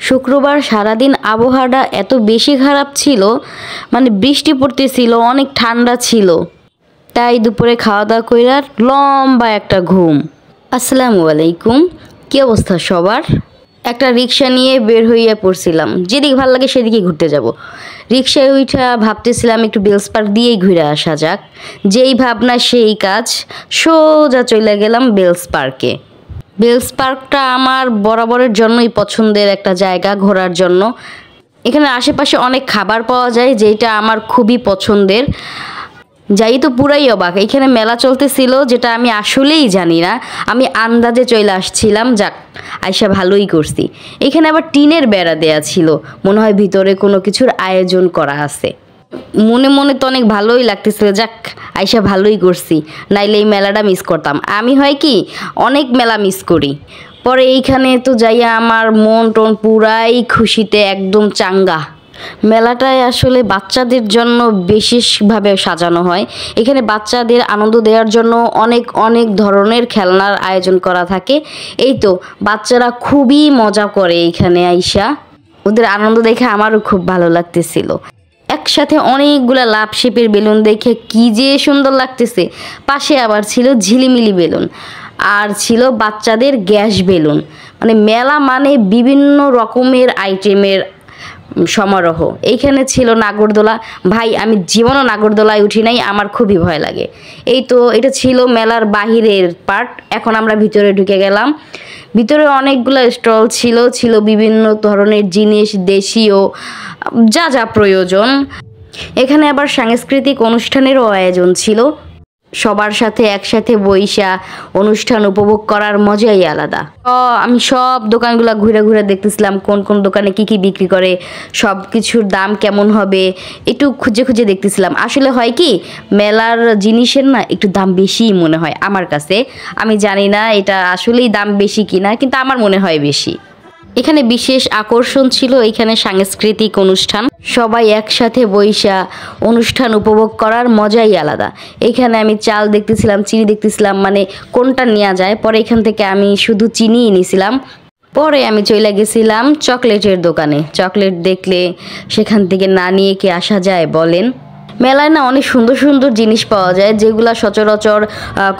শুক্রবার সারাদিন আবহাওয়াটা এত বেশি খারাপ ছিল, মানে বৃষ্টি পড়তেছিল, অনেক ঠান্ডা ছিল। তাই দুপুরে খাওয়া দাওয়া কইরা লম্বা একটা ঘুম। আসসালামু আলাইকুম, কী অবস্থা সবার? একটা রিক্সা নিয়ে বের হইয়া পড়ছিলাম, যেদিকে ভালো লাগে সেদিকে ঘুরতে যাব। রিক্সায় উঠা ভাবতেছিলাম একটু বেলস পার্ক দিয়েই ঘুরে আসা যাক। যেই ভাবনা সেই কাজ, সোজা চলে গেলাম বেলস পার্কে। বেলস পার্কটা আমার বরাবরের জন্যই পছন্দের একটা জায়গা ঘোরার জন্য। এখানে আশেপাশে অনেক খাবার পাওয়া যায়, যেটা আমার খুবই পছন্দের। যাই তো পুরাই অবাক, এখানে মেলা চলতেছিল যেটা আমি আসলেই জানি না, আমি আন্দাজে চলে আসছিলাম। যাক, আয়শা ভালোই করছি। এখানে আবার টিনের বেড়া দেয়া ছিল, মনে হয় ভিতরে কোনো কিছুর আয়োজন করা আছে। মনে মনে তো অনেক ভালোই লাগতেছিল, যাক আয়শা ভালোই করছি, নাইলে এই মেলাটা মিস করতাম। আমি হয় কি অনেক মেলা মিস করি, পরে এইখানে তো যাইয়া আমার মন টন পুরাই খুশিতে একদম চাঙ্গা। মেলাটায় আসলে বাচ্চাদের জন্য বিশেষভাবে সাজানো হয়। এখানে বাচ্চাদের আনন্দ দেওয়ার জন্য অনেক অনেক ধরনের খেলনার আয়োজন করা থাকে। এই তো বাচ্চারা খুবই মজা করে এখানে আইসা, ওদের আনন্দ দেখে আমারও খুব ভালো লাগতেছিল। একসাথে অনেকগুলা লাভ শেপের বেলুন দেখে কি যে সুন্দর লাগতেছে। পাশে আবার ছিল ঝিলিমিলি বেলুন, আর ছিল বাচ্চাদের গ্যাস বেলুন। মানে মেলা মানে বিভিন্ন রকমের আইটেমের সমারোহ। এইখানে ছিল নাগরদোলা। ভাই আমি জীবনও নাগরদোলায় উঠি নাই, আমার খুবই ভয় লাগে। এই তো এটা ছিল মেলার বাহিরের পার্ট। এখন আমরা ভিতরে ঢুকে গেলাম। ভিতরে অনেকগুলো স্টল ছিল বিভিন্ন ধরনের জিনিস, দেশীয় যা যা প্রয়োজন। এখানে আবার সাংস্কৃতিক অনুষ্ঠানেরও আয়োজন ছিল। সবার সাথে একসাথে বইসা অনুষ্ঠান উপভোগ করার মজাই আলাদা। আমি সব দোকানগুলো ঘুরে ঘুরে দেখতেছিলাম কোন কোন দোকানে কি কি বিক্রি করে, সব কিছুর দাম কেমন হবে একটু খুঁজে খুঁজে দেখতেছিলাম। আসলে হয় কি মেলার জিনিসের না একটু দাম বেশিই মনে হয় আমার কাছে। আমি জানি না এটা আসলেই দাম বেশি কিনা, কিন্তু আমার মনে হয় বেশি। এখানে বিশেষ আকর্ষণ ছিল এখানে সাংস্কৃতিক অনুষ্ঠান। সবাই একসাথে বইসা অনুষ্ঠান উপভোগ করার মজাই আলাদা। এখানে আমি চাল দেখতেছিলাম, চিনি দেখতেছিলাম, মানে কোনটা নেওয়া যায়। পরে এখান থেকে আমি শুধু চিনিই নিয়েছিলাম। পরে আমি চলে গেছিলাম চকলেটের দোকানে। চকলেট দেখলে সেখান থেকে না নিয়ে কি আসা যায় বলেন? মেলায় না অনেক সুন্দর সুন্দর জিনিস পাওয়া যায়, যেগুলো সচরাচর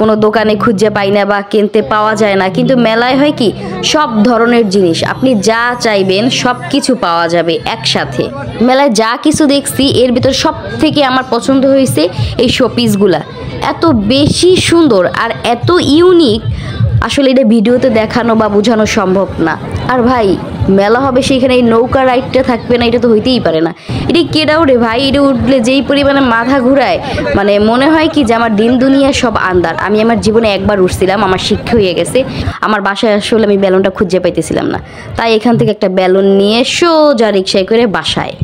কোনো দোকানে খুঁজে পাই না বা কিনতে পাওয়া যায় না। কিন্তু মেলায় হয় কি সব ধরনের জিনিস আপনি যা চাইবেন সব কিছু পাওয়া যাবে একসাথে। মেলায় যা কিছু দেখছি এর ভিতর সব থেকে আমার পছন্দ হয়েছে এই শোপিসগুলা। এত বেশি সুন্দর আর এত ইউনিক, আসলে এটা ভিডিওতে দেখানো বা বোঝানো সম্ভব না। আর ভাই মেলা হবে সেখানে এই নৌকা রাইডটা থাকবে না, এটা তো হইতেই পারে না। এটা কেডাও রে ভাই, এটা উঠলে যেই পরিমাণে মাথা ঘুরায়, মানে মনে হয় কি যে আমার দিন দুনিয়া সব আন্দার। আমি আমার জীবনে একবার উঠছিলাম, আমার শিক্ষা হয়ে গেছে। আমার বাসায় আসলে আমি বেলুনটা খুঁজে পাইতেছিলাম না, তাই এখান থেকে একটা বেলুন নিয়ে সোজা রিক্সায় করে বাসায়।